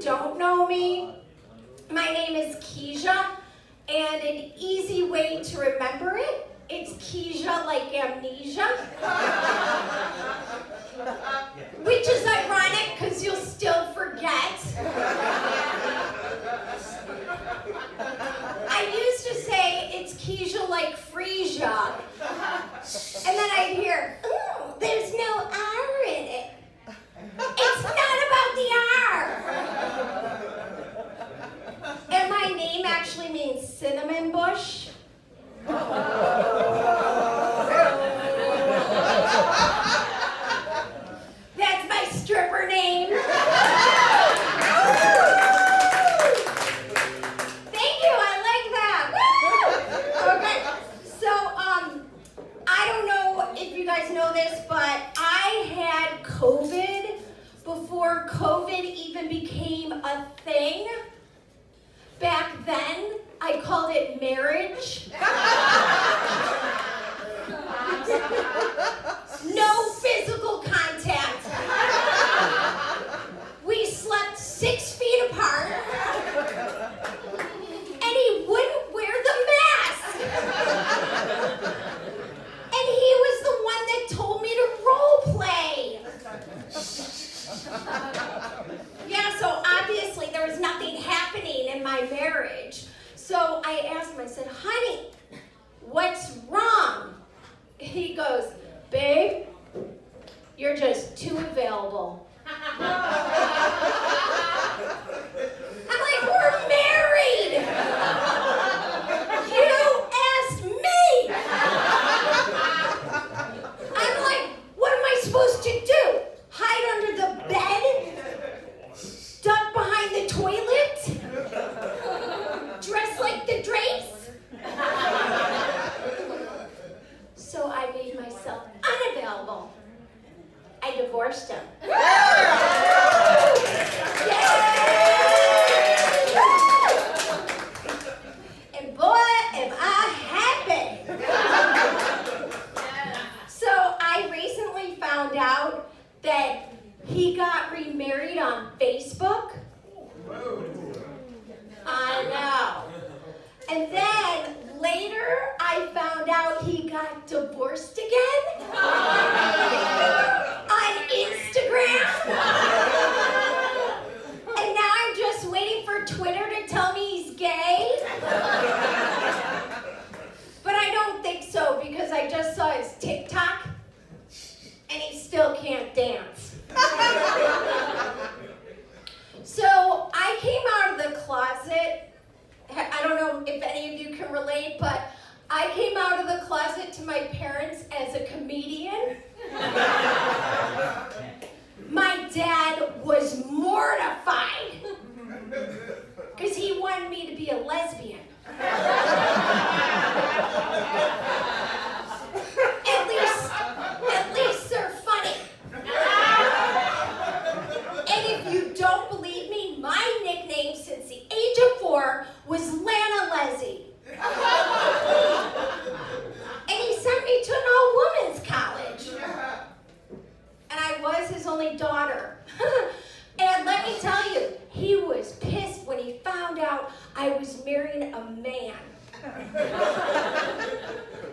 don't know me, my name is Kezia, and an easy way to remember it, it's Kezia like amnesia. Which is ironic because you'll still forget. I used to say it's Kezia like Frisia. And then I'd hear, ooh, there's no R in it. It's not about the R. And my name actually means cinnamon bush. That's my stripper name. Thank you, I like that. Woo! Okay, so I don't know if you guys know this, but I had COVID before COVID even became a thing. Back then, I called it marriage. No physical contact. We slept 6 feet apart. And he wouldn't wear the mask. And he was the one that told me to role play. Yeah, so obviously there was nothing happening in my marriage. So I asked him, I said, honey, what's wrong? He goes, babe, you're just too available. I'm like, we're married. You asked me. I'm like, what am I supposed to do? Hide under the bed? Duck behind the toilet? Dress like the drapes? So I made myself unavailable. I divorced him. And boy, am I happy. So I recently found out that he got remarried on Facebook. I know. And then later, I found out he got divorced again on Instagram. And now I'm just waiting for Twitter to tell me he's gay. But I don't think so because I just saw his TikTok and he still can't dance. So I came out of the closet. I don't know if any of you can relate, but I came out of the closet to my parents as a comedian. My dad was mortified because he wanted me to be a lesbian. At least they're funny. And if you don't believe me, my nickname since the age of 4 was Lana Leslie. And he sent me to an all-women's college. And I was his only daughter. And let me tell you, he was pissed when he found out I was marrying a man.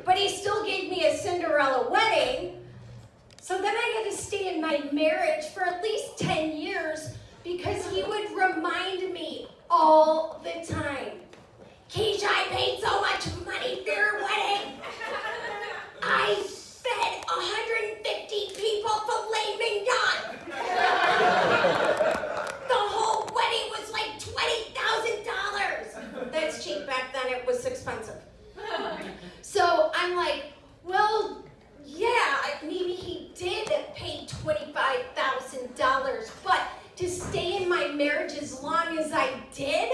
But he still gave me a Cinderella wedding. So then I had to stay in my marriage for at least 10 years because he would remind me all the time, Kezia, I paid so much money for your wedding. I fed 150 people filet mignon. The whole wedding was like $20,000. That's cheap. Back then it was expensive. So I'm like, well, yeah, maybe he did pay $25,000, but to stay in my marriage as long as I did,